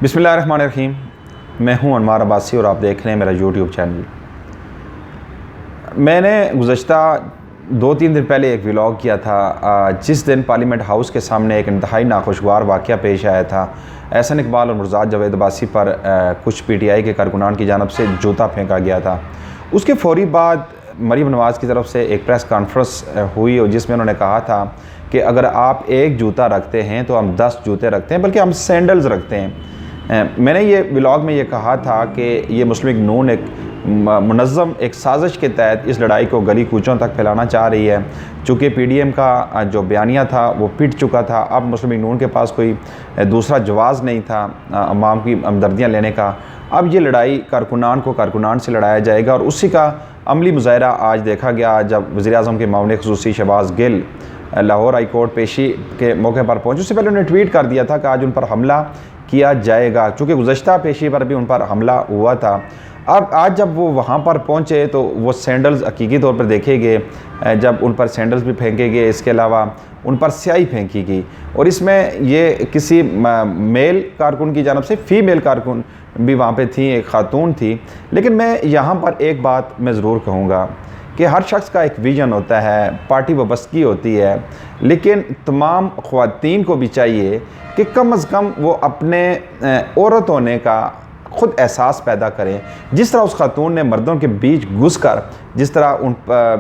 बिस्मिल्लाहिर्रहमानिर्रहीम। मैं हूं अनमार अब्बासी और आप देख रहे हैं मेरा यूट्यूब चैनल। मैंने गुज़श्ता 2-3 दिन पहले एक व्लॉग किया था जिस दिन पार्लियामेंट हाउस के सामने एक इंतहाई नाखुशगवार वाक़या पेश आया था। एहसन इकबाल और मुर्ज़ाद जावेद अब्बासी पर कुछ PTI के कारकुनान की जानब से जूता फेंका गया था। उसके फ़ौरी बाद मरीम नवाज़ की तरफ से एक प्रेस कॉन्फ्रेंस हुई और जिसमें उन्होंने कहा था कि अगर आप एक जूता रखते हैं तो हम 10 जूते रखते हैं, बल्कि हम सैंडल्स रखते हैं। मैंने ये व्लॉग में ये कहा था कि ये मुस्लिम लीग नून एक मुनज़्ज़म एक साजिश के तहत इस लड़ाई को गली कूचों तक फैलाना चाह रही है। चूँकि PDM का जो बयानिया था वो पिट चुका था, अब मुस्लिम लीग नून के पास कोई दूसरा जवाज़ नहीं था अवाम की हमदर्दियाँ लेने का। अब ये लड़ाई कारकुनान को कारकुनान से लड़ाया जाएगा और उसी का अमली मुज़ाहरा आज देखा गया जब वज़ीर-ए-आज़म के मामले ख़ुसूसी शहबाज़ गिल लाहौर हाई कोर्ट पेशी के मौके पर पहुँचे। उससे पहले उन्होंने ट्वीट कर दिया था कि आज उन पर हमला किया जाएगा, चूँकि गुज़श्ता पेशी पर भी उन पर हमला हुआ था। अब आज जब वो वहाँ पर पहुँचे तो वो सैंडल्स हकीकी तौर पर देखे गए, जब उन पर सैंडल्स भी फेंके गए, इसके अलावा उन पर स्याही फेंकी गई और इसमें ये किसी मेल कारकुन की जानब से फ़ीमेल कारकुन भी वहाँ पे थी, एक ख़ातून थी। लेकिन मैं यहाँ पर एक बात मैं ज़रूर कहूँगा कि हर शख्स का एक विज़न होता है, पार्टी वाबस्तगी होती है, लेकिन तमाम ख़वातीन को भी चाहिए कि कम अज़ कम वो अपने औरत होने का ख़ुद एहसास पैदा करें। जिस तरह उस खातून ने मर्दों के बीच घुसकर जिस तरह उन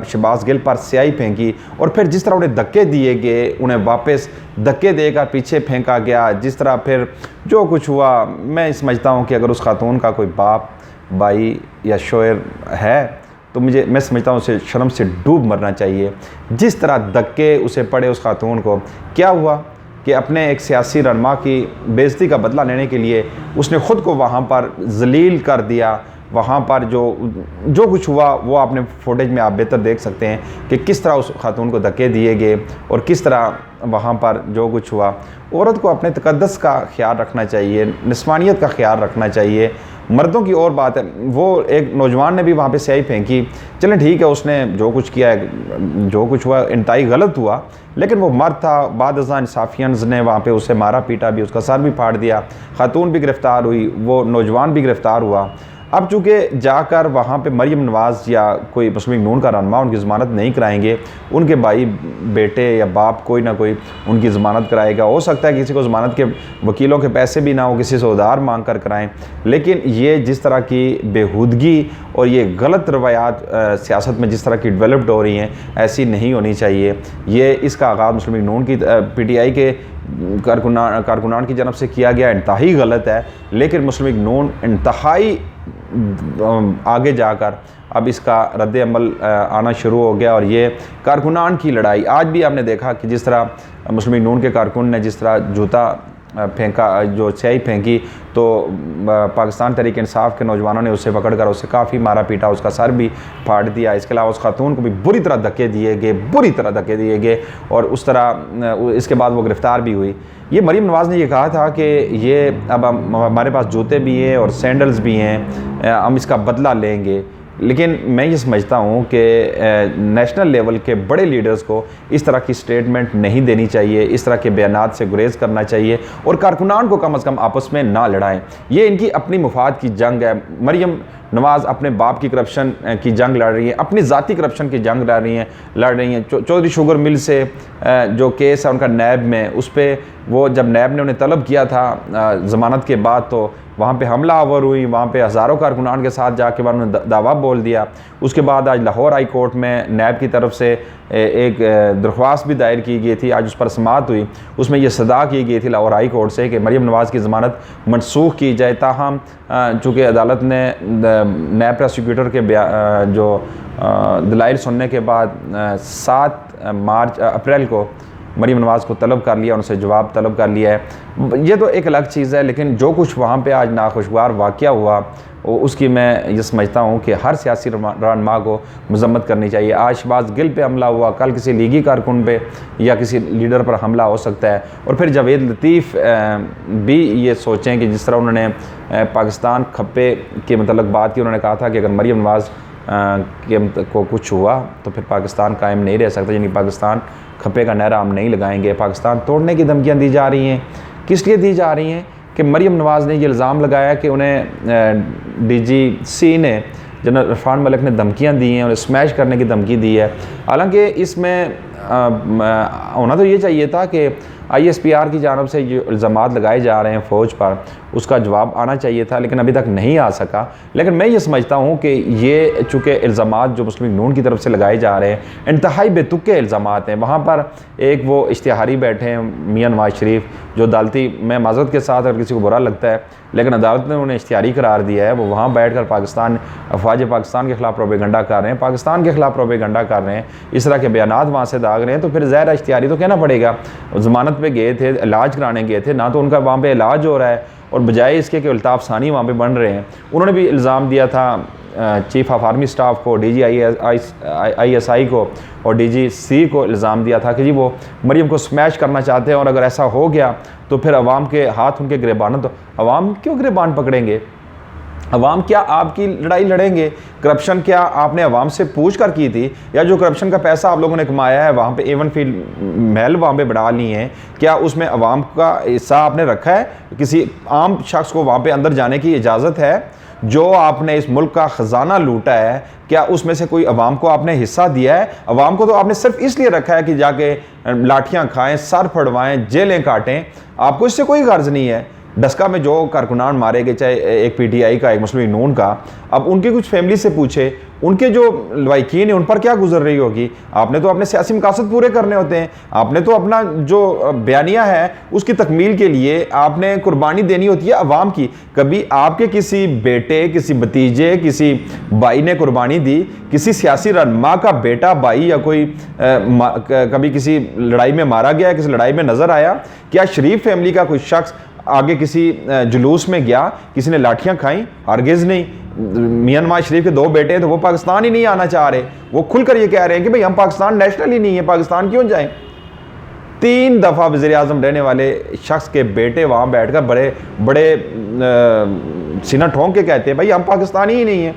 शहबाज़ गिल पर स्याही फेंकी और फिर जिस तरह उन्हें धक्के दिए गए, उन्हें वापस धक्के देकर पीछे फेंका गया, जिस तरह फिर जो कुछ हुआ, मैं समझता हूँ कि अगर उस खातून का कोई बाप, भाई या शोहर है तो मैं समझता हूँ उसे शर्म से डूब मरना चाहिए। जिस तरह धक्के उसे पड़े उस खातून को, क्या हुआ कि अपने एक सियासी रहनुमा की बेइज्जती का बदला लेने के लिए उसने ख़ुद को वहाँ पर जलील कर दिया। वहाँ पर जो कुछ हुआ वो आपने फुटेज में आप बेहतर देख सकते हैं कि किस तरह उस खातून को धक्के दिए गए और किस तरह वहाँ पर जो कुछ हुआ। औरत को अपने तकद्दस का ख्याल रखना चाहिए, निस्वानियत का ख्याल रखना चाहिए। मर्दों की और बात है, वो एक नौजवान ने भी वहाँ पे स्याही फेंकी, चलें ठीक है, उसने जो कुछ किया है, जो कुछ हुआ इंतहाई गलत हुआ, लेकिन वो मर्द था। बाद इंसाफियंस ने वहाँ पे उसे मारा पीटा भी, उसका सर भी फाड़ दिया, खातून भी गिरफ़्तार हुई, वो नौजवान भी गिरफ़्तार हुआ। अब चूँकि जाकर वहाँ पे मरीम नवाज़ या कोई मुस्लिम लीग नून का रहनुमा उनकी ज़मानत नहीं कराएंगे, उनके भाई बेटे या बाप कोई ना कोई उनकी ज़मानत कराएगा। हो सकता है किसी को ज़मानत के वकीलों के पैसे भी ना हो, किसी से उधार मांग कर कराएं। लेकिन ये जिस तरह की बेहूदगी और ये गलत रवायात सियासत में जिस तरह की डेवलप्ड हो रही हैं, ऐसी नहीं होनी चाहिए। ये इसका आगाज़ मुस्लिम लीग नून की PTI के कारकुनान की जानब से किया गया इंतहाई गलत है, लेकिन मुस्लिम लीग नून इंतहाई आगे जाकर अब इसका रद्द अमल आना शुरू हो गया और ये कारकुनान की लड़ाई आज भी आपने देखा कि जिस तरह मुस्लिम लीग नून के कारकुन ने जिस तरह जूता फेंका, जो स्याही फेंकी, तो पाकिस्तान तहरीक इंसाफ के नौजवानों ने उसे पकड़ कर उसे काफ़ी मारा पीटा, उसका सर भी फाड़ दिया। इसके अलावा उस खातून को भी बुरी तरह धक्के दिए गए और उस तरह इसके बाद वो गिरफ़्तार भी हुई। ये मरीम नवाज़ ने ये कहा था कि ये अब हमारे पास जूते भी हैं और सैंडल्स भी हैं, हम इसका बदला लेंगे। लेकिन मैं ये समझता हूँ कि नेशनल लेवल के बड़े लीडर्स को इस तरह की स्टेटमेंट नहीं देनी चाहिए, इस तरह के बयानात से गुरेज करना चाहिए और कारकुनान को कम अज़ कम आपस में ना लड़ाएं। ये इनकी अपनी मुफाद की जंग है। मरीम नवाज़ अपने बाप की करप्शन की जंग लड़ रही है, अपनी ज़ाती करप्शन की जंग लड़ रही हैं। चौधरी शुगर मिल से जो केस है उनका नैब में, उस पर वो जब नैब ने उन्हें तलब किया था ज़मानत के बाद, तो वहाँ पे हमला आवर हुई, वहाँ पे हज़ारों कारकुनान के साथ जाके उन्होंने दावा बोल दिया। उसके बाद आज लाहौर हाई कोर्ट में नैब की तरफ से एक दरख्वास्त भी दायर की गई थी, आज उस पर समाअत हुई। उसमें यह सदा की गई थी लाहौर हाई कोर्ट से कि मरीम नवाज़ की ज़मानत मनसूख की जाए। ताहम चूँकि अदालत ने नैब प्रोसिक्यूटर के जो दलाइल सुनने के बाद 7 अप्रैल को मरीम नवाज़ को तलब कर लिया, उनसे जवाब तलब कर लिया है। ये तो एक अलग चीज़ है, लेकिन जो कुछ वहाँ पे आज नाखुशगवार वाक़या हुआ उसकी मैं ये समझता हूँ कि हर सियासी रहनुमा को मज़म्मत करनी चाहिए। आज शहबाज़ गिल पे हमला हुआ, कल किसी लीगी कारकुन पे या किसी लीडर पर हमला हो सकता है। और फिर जावेद लतीफ़ भी ये सोचें कि जिस तरह उन्होंने पाकिस्तान खप्पे के मतलब बात की, उन्होंने कहा था कि अगर मरीम नवाज़ को कुछ हुआ तो फिर पाकिस्तान कायम नहीं रह सकता, यानी पाकिस्तान खप्पे का नारा हम नहीं लगाएंगे। पाकिस्तान तोड़ने की धमकियाँ दी जा रही हैं, किस लिए दी जा रही हैं कि मरीम नवाज़ ने ये इल्ज़ाम लगाया कि उन्हें DGC ने जनरल इरफान मलिक ने धमकियाँ दी हैं, उन्हें स्मैश करने की धमकी दी है। हालांकि इसमें होना तो ये चाहिए था कि ISPR की जानब से जो इल्ज़ामात लगाए जा रहे हैं फ़ौज पर, उसका जवाब आना चाहिए था, लेकिन अभी तक नहीं आ सका। लेकिन मैं ये समझता हूँ कि ये चूँकि इल्ज़ामात जो मुस्लिम लीग नून की तरफ से लगाए जा रहे हैं इंतहाई बेतुके इल्ज़ामात हैं। वहाँ पर एक वो इश्तिहारी बैठे हैं मियां नवाज़ शरीफ, जो अदालती, मैं माज़रत के साथ अगर किसी को बुरा लगता है, लेकिन अदालत ने उन्हें इश्तिहारी करार दिया है। वो वहाँ बैठ कर अफवाज पाकिस्तान के ख़िलाफ़ प्रोपेगंडा कर रहे हैं, पाकिस्तान के ख़िलाफ़ प्रोपेगंडा कर रहे हैं, इस तरह के बयानात वहाँ से दाग रहे हैं। तो फिर ज़ाहिर इश्तिहारी तो कहना पड़ेगा। ज़मानत पे गए थे, इलाज कराने गए थे, ना तो उनका वहाँ पे इलाज हो रहा है और बजाय इसके कि अल्ताफ़ सानी वहाँ पे बन रहे हैं। उन्होंने भी इल्ज़ाम दिया था चीफ़ ऑफ आर्मी स्टाफ को, DGISI को और DGC को इल्ज़ाम दिया था कि जी वो मरीम को स्मैश करना चाहते हैं, और अगर ऐसा हो गया तो फिर अवाम के हाथ उनके गिरबान। तो अवाम क्यों गिरबान पकड़ेंगे? अवाम क्या आपकी लड़ाई लड़ेंगे? करप्शन क्या आपने अवाम से पूछ कर की थी, या जो करप्शन का पैसा आप लोगों ने कमाया है वहाँ पे एवन फील्ड महल वहाँ पे बढ़ा लिए हैं, क्या उसमें अवाम का हिस्सा आपने रखा है? किसी आम शख्स को वहाँ पे अंदर जाने की इजाज़त है? जो आपने इस मुल्क का ख़जाना लूटा है, क्या उसमें से कोई अवाम को आपने हिस्सा दिया है? अवाम को तो आपने सिर्फ इसलिए रखा है कि जाके लाठियाँ खाएँ, सर फड़वाएँ, जेलें काटें। आपको इससे कोई गर्ज नहीं है। डस्का में जो कारकुनान मारे गए, चाहे एक PTI का, एक मुस्लिम लीग नून का, अब उनकी कुछ फैमिली से पूछे, उनके जो लवाकिन हैं उन पर क्या गुजर रही होगी। आपने तो अपने सियासी मकासद पूरे करने होते हैं, आपने तो अपना जो बयानिया है उसकी तकमील के लिए आपने कुर्बानी देनी होती है अवाम की। कभी आपके किसी बेटे, किसी भतीजे, किसी भाई ने कुर्बानी दी? किसी सियासी रहनुमा का बेटा, भाई या कोई कभी किसी लड़ाई में मारा गया, किसी लड़ाई में नज़र आया? क्या शरीफ फैमिली का कोई शख्स आगे किसी जुलूस में गया, किसी ने लाठियां खाई? हरगिज़ नहीं। मियां नवाज शरीफ के 2 बेटे हैं तो वो पाकिस्तान ही नहीं आना चाह रहे। वो खुलकर ये कह रहे हैं कि भाई हम पाकिस्तान नेशनल ही नहीं है, पाकिस्तान क्यों जाएं? 3 दफ़ा वज़ीर-ए-आज़म रहने वाले शख्स के बेटे वहाँ बैठकर बड़े सीना ठोंक के कहते हैं भाई हम पाकिस्तानी ही नहीं है,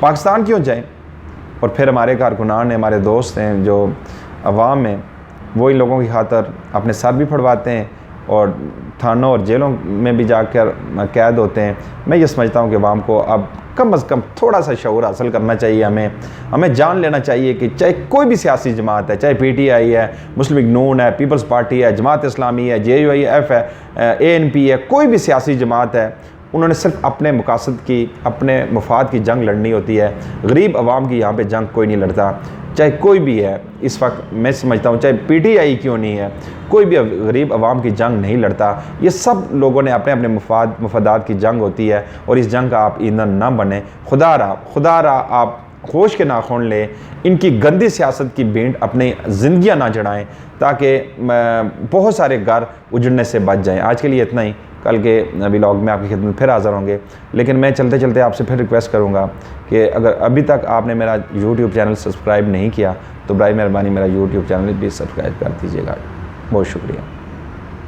पाकिस्तान क्यों जाएं? और फिर हमारे कारकुनान हैं, हमारे दोस्त हैं जो अवाम हैं, वो इन लोगों की खातर अपने सर भी फड़वाते हैं और थानों और जेलों में भी जाकर कैद होते हैं। मैं ये समझता हूँ कि अवाम को अब कम अज़ कम थोड़ा सा शऊर हासिल करना चाहिए। हमें जान लेना चाहिए कि चाहे कोई भी सियासी जमात है, चाहे PTI है, मुस्लिम लीग नून है, पीपल्स पार्टी है, जमात इस्लामी है, JUIF है, ANP है, कोई भी सियासी जमात है, उन्होंने सिर्फ अपने मकासद की, अपने मफाद की जंग लड़नी होती है। गरीब अवाम की यहाँ पे जंग कोई नहीं लड़ता, चाहे कोई भी है। इस वक्त मैं समझता हूँ चाहे PTI क्यों नहीं है, कोई भी गरीब अवाम की जंग नहीं लड़ता। ये सब लोगों ने अपने अपने मफादात की जंग होती है, और इस जंग का आप ईंधन ना बने। खुदारा आप होश के नाखून लें, इनकी गंदी सियासत की भेंट अपनी ज़िंदगियाँ ना चढ़ाएँ, ताकि बहुत सारे घर उजड़ने से बच जाएँ। आज के लिए इतना ही। कल के व्लॉग में आपकी खिदमत फिर हाज़िर होंगे, लेकिन मैं चलते चलते आपसे फिर रिक्वेस्ट करूँगा कि अगर अभी तक आपने मेरा YouTube चैनल सब्सक्राइब नहीं किया तो बराए मेहरबानी मेरा YouTube चैनल भी सब्सक्राइब कर दीजिएगा। बहुत शुक्रिया।